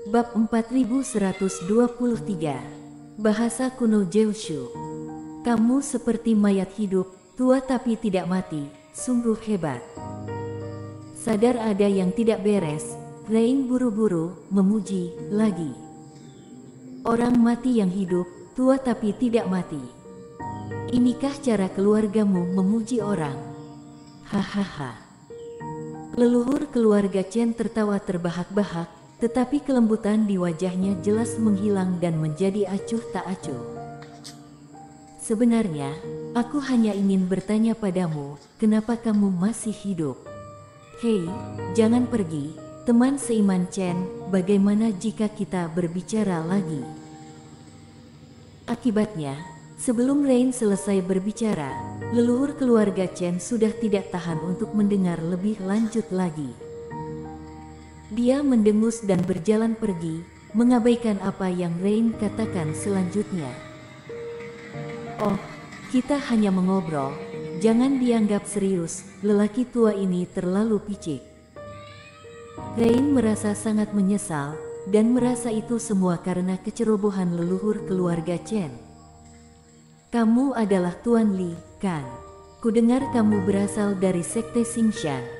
Bab 4123. Bahasa kuno Zeushu. Kamu seperti mayat hidup, tua tapi tidak mati, sungguh hebat. Sadar ada yang tidak beres, Rain buru-buru memuji lagi. Orang mati yang hidup, tua tapi tidak mati. Inikah cara keluargamu memuji orang? Hahaha. Leluhur keluarga Chen tertawa terbahak-bahak, tetapi kelembutan di wajahnya jelas menghilang dan menjadi acuh tak acuh. Sebenarnya, aku hanya ingin bertanya padamu, kenapa kamu masih hidup? Hei, jangan pergi, teman seiman Chen, bagaimana jika kita berbicara lagi? Akibatnya, sebelum Rain selesai berbicara, leluhur keluarga Chen sudah tidak tahan untuk mendengar lebih lanjut lagi. Dia mendengus dan berjalan pergi, mengabaikan apa yang Rain katakan selanjutnya. Oh, kita hanya mengobrol, jangan dianggap serius, lelaki tua ini terlalu picik. Rain merasa sangat menyesal, dan merasa itu semua karena kecerobohan leluhur keluarga Chen. Kamu adalah Tuan Li, kan? Kudengar kamu berasal dari sekte Xingshan.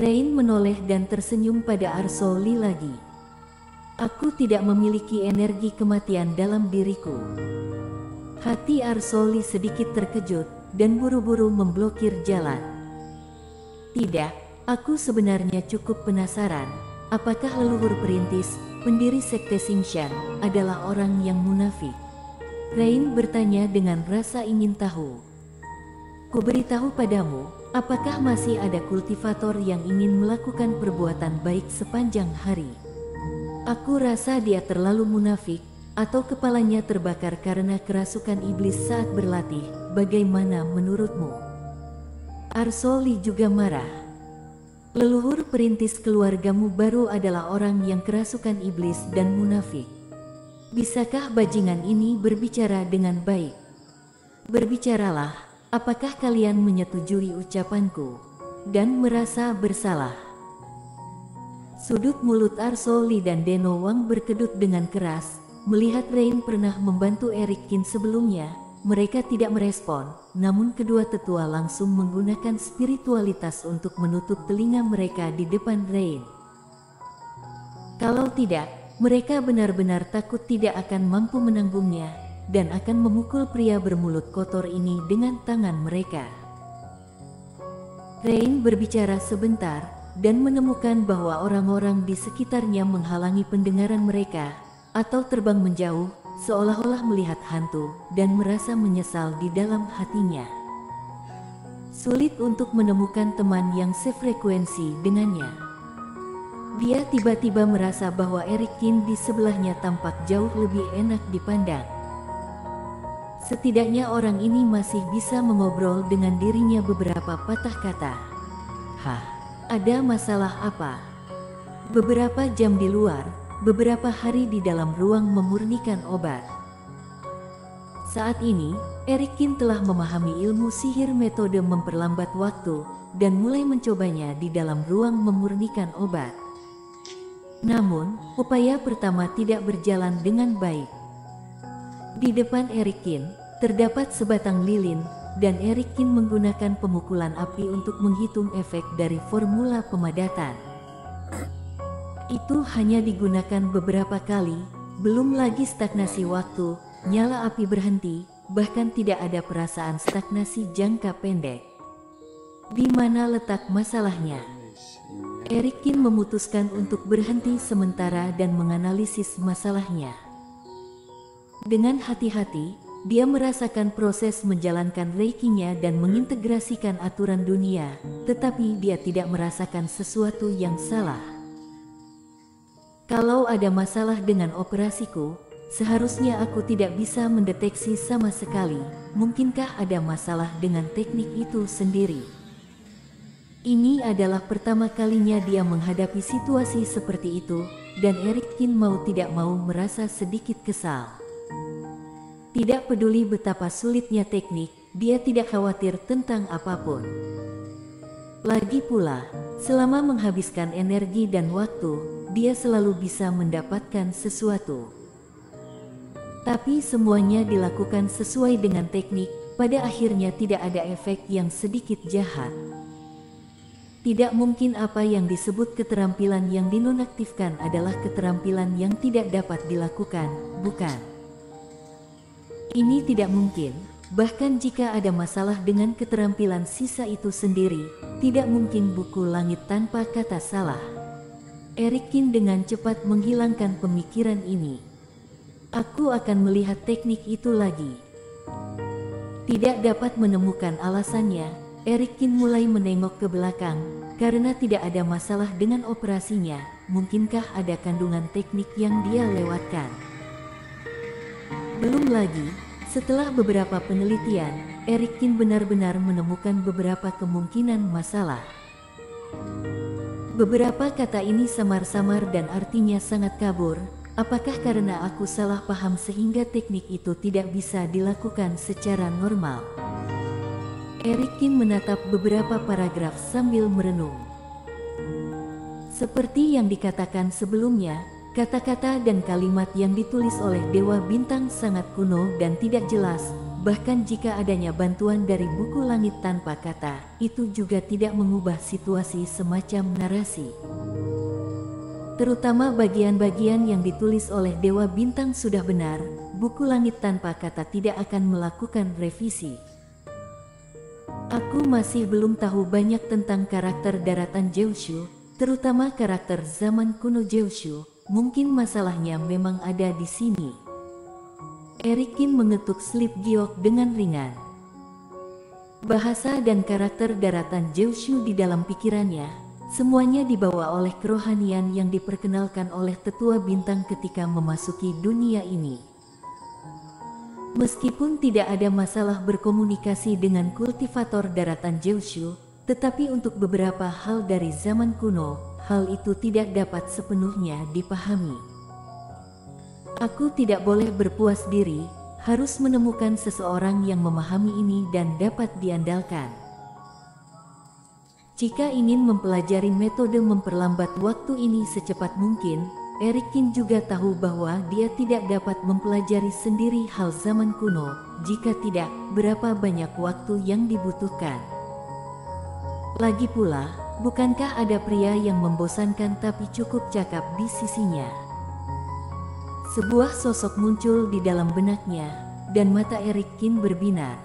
Rain menoleh dan tersenyum pada Arso Li lagi. Aku tidak memiliki energi kematian dalam diriku. Hati Arso Li sedikit terkejut dan buru-buru memblokir jalan. Tidak, aku sebenarnya cukup penasaran. Apakah leluhur perintis, pendiri sekte Xingshan, adalah orang yang munafik? Rain bertanya dengan rasa ingin tahu. Kuberitahu padamu, apakah masih ada kultivator yang ingin melakukan perbuatan baik sepanjang hari? Aku rasa dia terlalu munafik, atau kepalanya terbakar karena kerasukan iblis saat berlatih. Bagaimana menurutmu? Arso Li juga marah. Leluhur perintis keluargamu baru adalah orang yang kerasukan iblis dan munafik. Bisakah bajingan ini berbicara dengan baik? Berbicaralah, apakah kalian menyetujui ucapanku dan merasa bersalah? Sudut mulut Arso Li dan Deno Wang berkedut dengan keras. Melihat Rain pernah membantu Eric Qin sebelumnya, mereka tidak merespon, namun kedua tetua langsung menggunakan spiritualitas untuk menutup telinga mereka di depan Rain. Kalau tidak, mereka benar-benar takut tidak akan mampu menanggungnya, dan akan memukul pria bermulut kotor ini dengan tangan mereka. Rain berbicara sebentar, dan menemukan bahwa orang-orang di sekitarnya menghalangi pendengaran mereka, atau terbang menjauh, seolah-olah melihat hantu, dan merasa menyesal di dalam hatinya. Sulit untuk menemukan teman yang sefrekuensi dengannya. Dia tiba-tiba merasa bahwa Eric Qin di sebelahnya tampak jauh lebih enak dipandang. Setidaknya orang ini masih bisa mengobrol dengan dirinya beberapa patah kata. Hah, ada masalah apa? Beberapa jam di luar, beberapa hari di dalam ruang memurnikan obat. Saat ini, Eric Qin telah memahami ilmu sihir metode memperlambat waktu, dan mulai mencobanya di dalam ruang memurnikan obat. Namun, upaya pertama tidak berjalan dengan baik. Di depan Eric Qin, terdapat sebatang lilin, dan Eric Qin menggunakan pemukulan api untuk menghitung efek dari formula pemadatan. Itu hanya digunakan beberapa kali, belum lagi stagnasi waktu, nyala api berhenti, bahkan tidak ada perasaan stagnasi jangka pendek. Di mana letak masalahnya? Eric Qin memutuskan untuk berhenti sementara dan menganalisis masalahnya. Dengan hati-hati, dia merasakan proses menjalankan reikinya dan mengintegrasikan aturan dunia, tetapi dia tidak merasakan sesuatu yang salah. Kalau ada masalah dengan operasiku, seharusnya aku tidak bisa mendeteksi sama sekali. Mungkinkah ada masalah dengan teknik itu sendiri? Ini adalah pertama kalinya dia menghadapi situasi seperti itu, dan Eric Qin mau tidak mau merasa sedikit kesal. Tidak peduli betapa sulitnya teknik, dia tidak khawatir tentang apapun. Lagi pula, selama menghabiskan energi dan waktu, dia selalu bisa mendapatkan sesuatu. Tapi semuanya dilakukan sesuai dengan teknik, pada akhirnya tidak ada efek yang sedikit jahat. Tidak mungkin apa yang disebut keterampilan yang dinonaktifkan adalah keterampilan yang tidak dapat dilakukan, bukan? Ini tidak mungkin. Bahkan jika ada masalah dengan keterampilan sisa itu sendiri, tidak mungkin buku langit tanpa kata salah. Erikin dengan cepat menghilangkan pemikiran ini. Aku akan melihat teknik itu lagi. Tidak dapat menemukan alasannya, Erikin mulai menengok ke belakang, karena tidak ada masalah dengan operasinya. Mungkinkah ada kandungan teknik yang dia lewatkan? Belum lagi. Setelah beberapa penelitian, Erikin benar-benar menemukan beberapa kemungkinan masalah. Beberapa kata ini samar-samar dan artinya sangat kabur. Apakah karena aku salah paham sehingga teknik itu tidak bisa dilakukan secara normal? Erikin menatap beberapa paragraf sambil merenung. Seperti yang dikatakan sebelumnya, kata-kata dan kalimat yang ditulis oleh Dewa Bintang sangat kuno dan tidak jelas, bahkan jika adanya bantuan dari buku langit tanpa kata, itu juga tidak mengubah situasi semacam narasi. Terutama bagian-bagian yang ditulis oleh Dewa Bintang sudah benar, buku langit tanpa kata tidak akan melakukan revisi. Aku masih belum tahu banyak tentang karakter daratan Zeushu, terutama karakter zaman kuno Zeushu. Mungkin masalahnya memang ada di sini. Erikin mengetuk slip giok dengan ringan. Bahasa dan karakter daratan Zeushu di dalam pikirannya, semuanya dibawa oleh kerohanian yang diperkenalkan oleh tetua bintang ketika memasuki dunia ini. Meskipun tidak ada masalah berkomunikasi dengan kultivator daratan Zeushu, tetapi untuk beberapa hal dari zaman kuno, hal itu tidak dapat sepenuhnya dipahami. Aku tidak boleh berpuas diri, harus menemukan seseorang yang memahami ini dan dapat diandalkan. Jika ingin mempelajari metode memperlambat waktu ini secepat mungkin, Erikin juga tahu bahwa dia tidak dapat mempelajari sendiri hal zaman kuno. Jika tidak, berapa banyak waktu yang dibutuhkan? Lagi pula, bukankah ada pria yang membosankan tapi cukup cakap di sisinya? Sebuah sosok muncul di dalam benaknya, dan mata Erikin berbinar.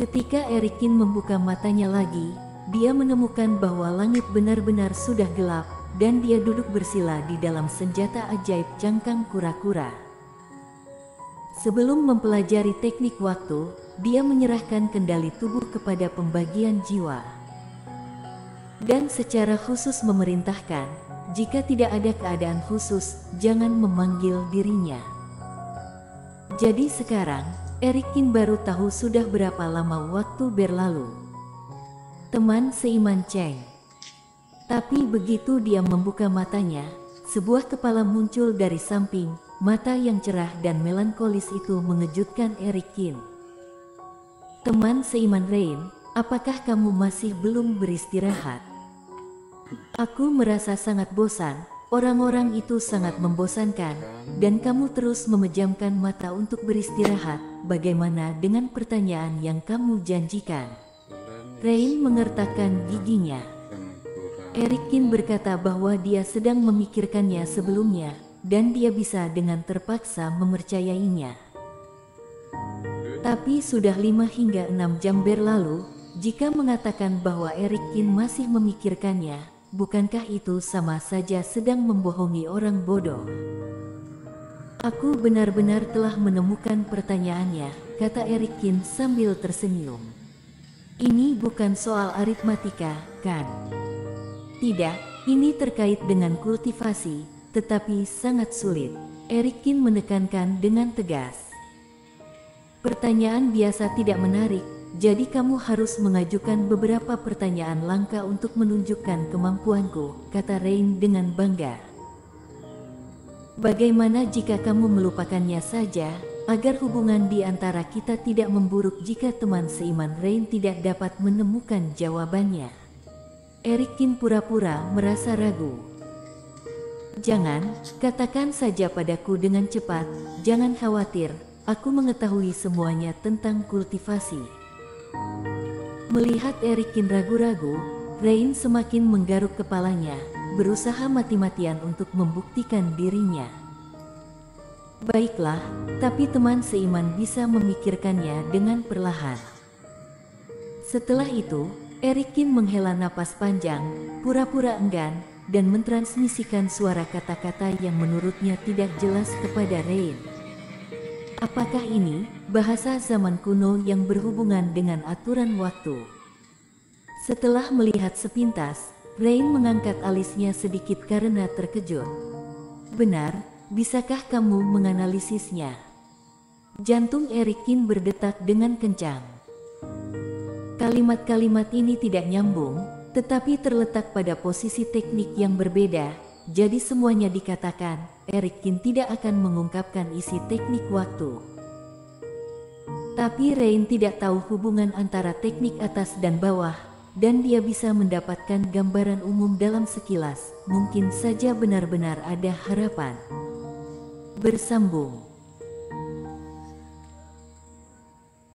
Ketika Erikin membuka matanya lagi, dia menemukan bahwa langit benar-benar sudah gelap, dan dia duduk bersila di dalam senjata ajaib cangkang kura-kura. Sebelum mempelajari teknik waktu, dia menyerahkan kendali tubuh kepada pembagian jiwa. Dan secara khusus memerintahkan, jika tidak ada keadaan khusus, jangan memanggil dirinya. Jadi sekarang, Erikin baru tahu sudah berapa lama waktu berlalu. Teman seiman Cheng. Tapi begitu dia membuka matanya, sebuah kepala muncul dari samping, mata yang cerah dan melankolis itu mengejutkan Erikin. Teman seiman Rain, apakah kamu masih belum beristirahat? Aku merasa sangat bosan, orang-orang itu sangat membosankan, dan kamu terus memejamkan mata untuk beristirahat. Bagaimana dengan pertanyaan yang kamu janjikan? Rain mengertakkan giginya. Erikin berkata bahwa dia sedang memikirkannya sebelumnya, dan dia bisa dengan terpaksa mempercayainya. Tapi sudah 5 hingga 6 jam berlalu, jika mengatakan bahwa Erikin masih memikirkannya, bukankah itu sama saja sedang membohongi orang bodoh? Aku benar-benar telah menemukan pertanyaannya, kata Erikin sambil tersenyum. Ini bukan soal aritmatika, kan? Tidak, ini terkait dengan kultivasi, tetapi sangat sulit. Erikin menekankan dengan tegas. Pertanyaan biasa tidak menarik, jadi kamu harus mengajukan beberapa pertanyaan langka untuk menunjukkan kemampuanku, kata Rain dengan bangga. Bagaimana jika kamu melupakannya saja, agar hubungan di antara kita tidak memburuk jika teman seiman Rain tidak dapat menemukan jawabannya? Erikin pura-pura merasa ragu. Jangan, katakan saja padaku dengan cepat, jangan khawatir, aku mengetahui semuanya tentang kultivasi. Melihat Erikin ragu-ragu, Rain semakin menggaruk kepalanya, berusaha mati-matian untuk membuktikan dirinya. Baiklah, tapi teman seiman bisa memikirkannya dengan perlahan. Setelah itu, Erikin menghela napas panjang, pura-pura enggan, dan mentransmisikan suara kata-kata yang menurutnya tidak jelas kepada Rain. Apakah ini bahasa zaman kuno yang berhubungan dengan aturan waktu? Setelah melihat sepintas, Rain mengangkat alisnya sedikit karena terkejut. Benar, bisakah kamu menganalisisnya? Jantung Erikin berdetak dengan kencang. Kalimat-kalimat ini tidak nyambung, tetapi terletak pada posisi teknik yang berbeda, jadi semuanya dikatakan, Erikin tidak akan mengungkapkan isi teknik waktu. Tapi Rain tidak tahu hubungan antara teknik atas dan bawah, dan dia bisa mendapatkan gambaran umum dalam sekilas, mungkin saja benar-benar ada harapan. Bersambung.